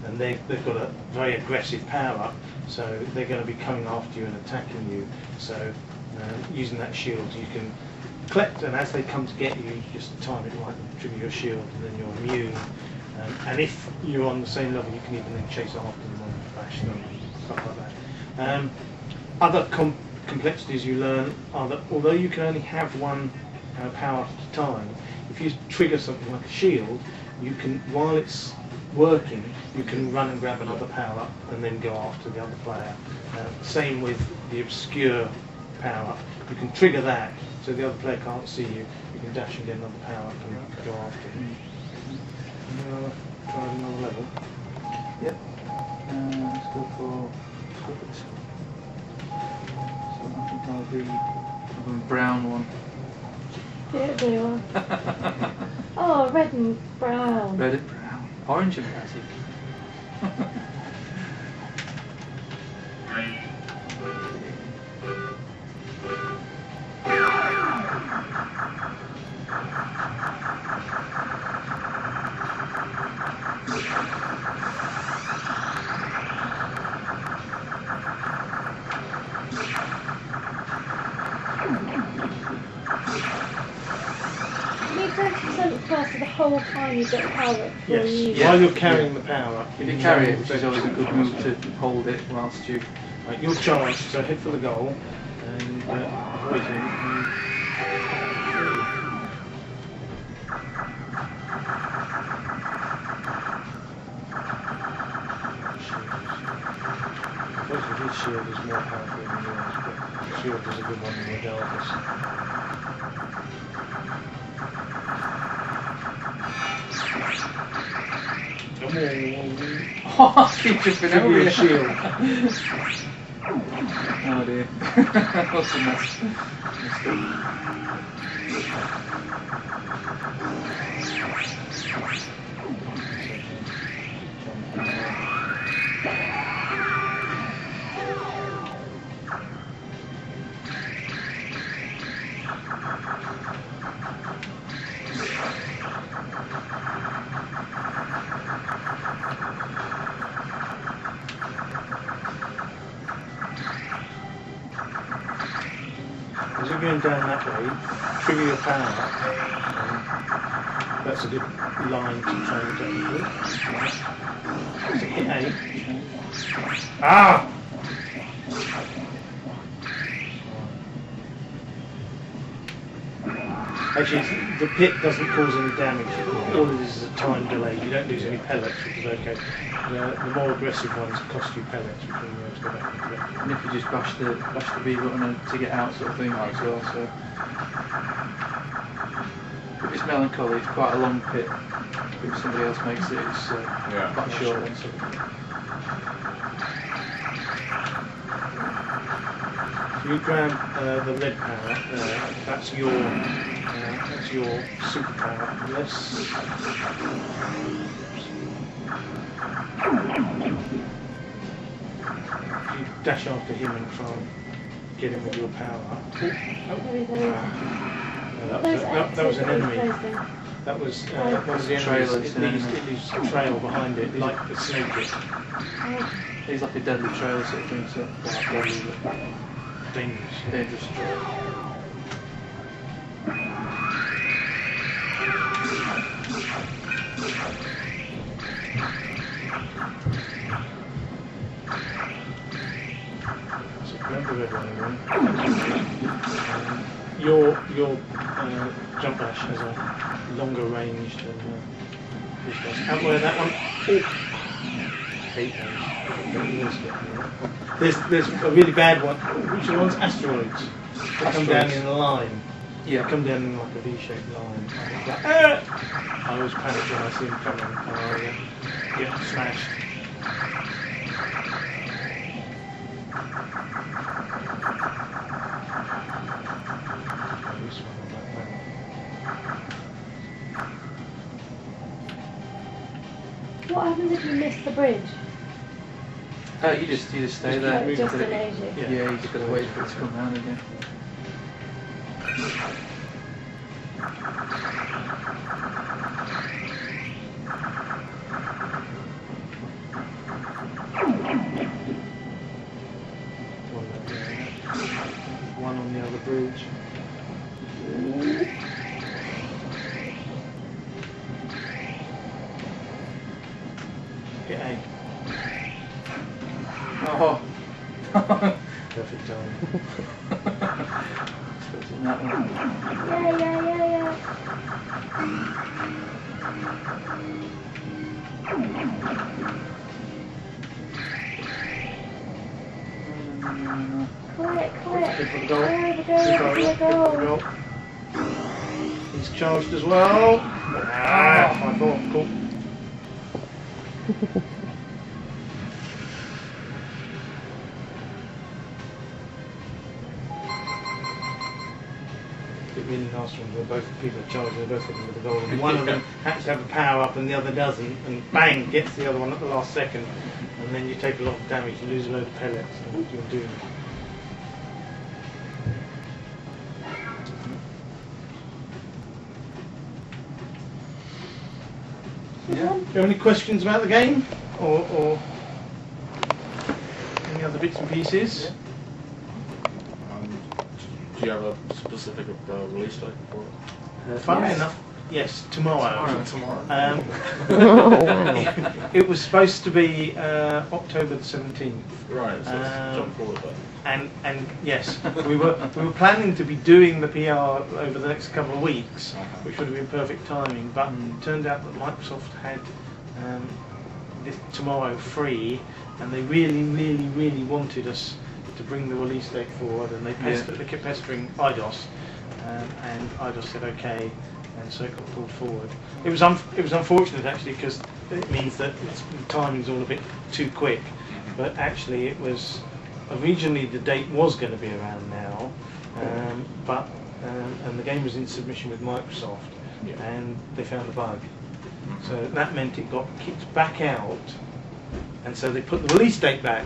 and they've got a very aggressive power up, so they're going to be coming after you and attacking you. So using that shield, you can collect, and as they come to get you, you just time it right and trigger your shield, and then you're immune. And if you're on the same level, you can even then chase after them and bash them, stuff like that. Other complexities you learn are that although you can only have one power at a time, if you trigger something like a shield, you can, while it's working, you can run and grab another power up and then go after the other player. Same with the obscure power up. You can trigger that so the other player can't see you. You can dash and get another power up and go after him. Try another level. Yep. Let's go for this one. So I think I'll be a brown one. Yeah, blue one. Oh, red and brown. Red and brown. Orange and magic. You need 30% plus of the whole time you've got the power up. Yes, while you're carrying the power up. If you carry it, which is always a good move to hold it whilst you... Right, you'll charge, so head for the goal, and avoid him. His shield is more powerful than yours, but the shield is a good one regardless. Oh, I keep jumping over your your shield. Oh dear. What's a mess? As you're going down that way, trigger your power up. That's a good line to try and get into. So hit A. Ah! Actually, the pit doesn't cause any damage. All it is a time delay. You don't lose any pellets, which is okay. The more aggressive ones cost you pellets, which means you have to go back and collect. And if you just bash the B button to get out, sort of thing, as well. So if it's melancholy, it's quite a long pit. If somebody else makes it, it's quite a short one. So. If you grab the red power, that's your superpower. Unless you dash after him and try and get him with your power up. That was an enemy. That was one of the enemies. It leaves a trail behind it, like the snake did. He's like a deadly trail sort of thing, so Quite dangerous. dangerous trail. So grab the red one again. Your jump dash has a longer range than this does. Outwear that one. Hate those. There's a really bad one. Which one's asteroids? They come down in a line. Yeah. They come down in like a V-shaped line. I always panic when I see them coming. I get smashed. This one, What happens if you miss the bridge? You just stay there. Just delays you. Yeah, you just gotta wait for it to come round again. Hit A. Oh. Perfect time. Expecting that one. Yeah. Quick. Good for the goal. There we go, Good for the goal. goal. He's charged as well. Ah, my ball. Cool. Really nice one where both people are charging, they're both hitting with the goal, and one of them happens to have a power up and the other doesn't, and bang, gets the other one at the last second, and then you take a lot of damage, you lose a load of pellets, and you're doomed. Yeah. Do you have any questions about the game, or any other bits and pieces? Do you have a specific release date for it? Funnily enough, yes, tomorrow. Tomorrow. It was supposed to be October the 17th. Right, so let's jump forward a bit. And yes, we were planning to be doing the PR over the next couple of weeks, which would have been perfect timing. But it turned out that Microsoft had this tomorrow free, and they really wanted us to bring the release date forward, and they kept pestering IDOS, and IDOS said okay, and so it got pulled forward. It was unfortunate actually, because it means that the timing's all a bit too quick, but actually it was originally the date was going to be around now, and the game was in submission with Microsoft, and they found a bug, so that meant it got kicked back out, and so they put the release date back.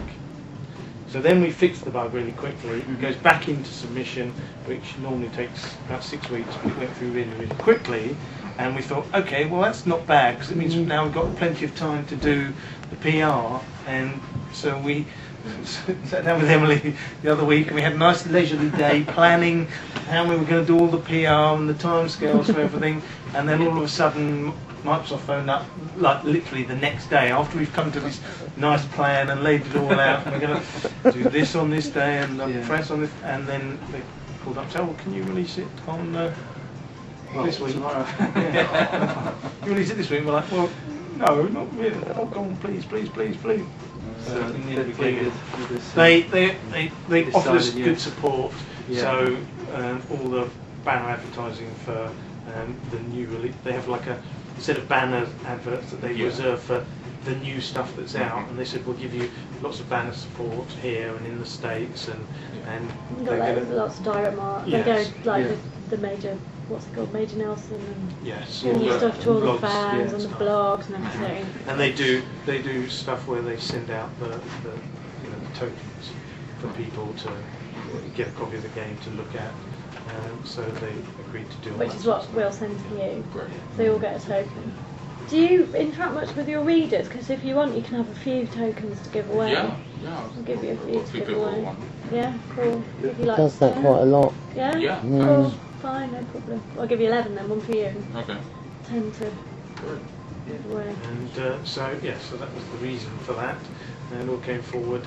So then we fixed the bug really quickly. It goes back into submission, which normally takes about 6 weeks, but it went through really quickly. And we thought, okay, well that's not bad, because it means now we've got plenty of time to do the PR. And so we sat down with Emily the other week, and we had a nice leisurely day planning how we were going to do all the PR and the timescales for everything. And then all of a sudden, Microsoft phoned up, like literally the next day after we've come to this nice plan and laid it all out. We're going to do this on this day and press on this, and then they called up and said, "Oh, well, can you release it on this week?" Tomorrow. You release it this week? We're like, "Well, no, not really. Oh, go on, please." So we needed to they get it. did They offered us decided, good support. Yeah. So all the banner advertising for the new release, they have like a set of banner adverts that they reserve for the new stuff that's out, and they said we'll give you lots of banner support here and in the States, and We've they're got gonna, lots of direct mark. Yes. They go like Yeah. the major, what's it called, Major Nelson, and yes, all the stuff to all the blogs, fans and the stuff. blogs and everything. And they do stuff where they send out the tokens for people to get a copy of the game to look at. So they agreed to do all Which that is sort what of we'll send to you. Great. They all get a token. Do you interact much with your readers? Because if you want, you can have a few tokens to give away. Yeah. I'll give you a few Got to few give people away. who want. Yeah, cool. If you like Does that to quite a lot. Yeah? Yeah. Cool. Fine, no problem. I'll give you 11 then, one for you. Okay. 10 to Good. give away. And so that was the reason for that, and it all came forward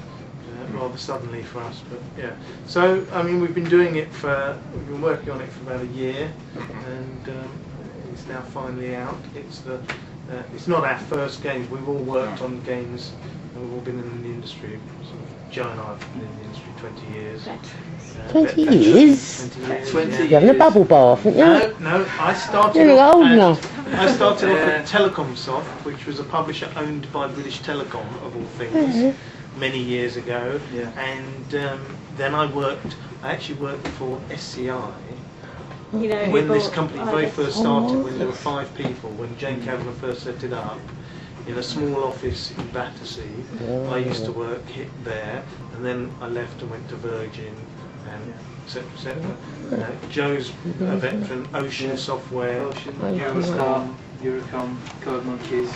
rather suddenly for us. But yeah, so I mean we've been working on it for about a year, and it's now finally out. It's not our first game. We've all worked on games, and we've all been in the industry. Sort of, Joe and I have been in the industry 20 years. Veterans. 20 years? 20 years. 20 yeah. You're having a bubble bath, aren't you? No, I started You're off old at- enough. I started off at Telecomsoft, which was a publisher owned by British Telecom, of all things, many years ago. Yeah. And then I actually worked for SCI You know, when this people- company very first started, when there were 5 people, when Jane Kavanagh first set it up, in a small office in Battersea. I used to work there, and then I left and went to Virgin, and etc. Joe's a veteran, Ocean Software, Ocean, Eurostar. Eurocom, Code Monkeys.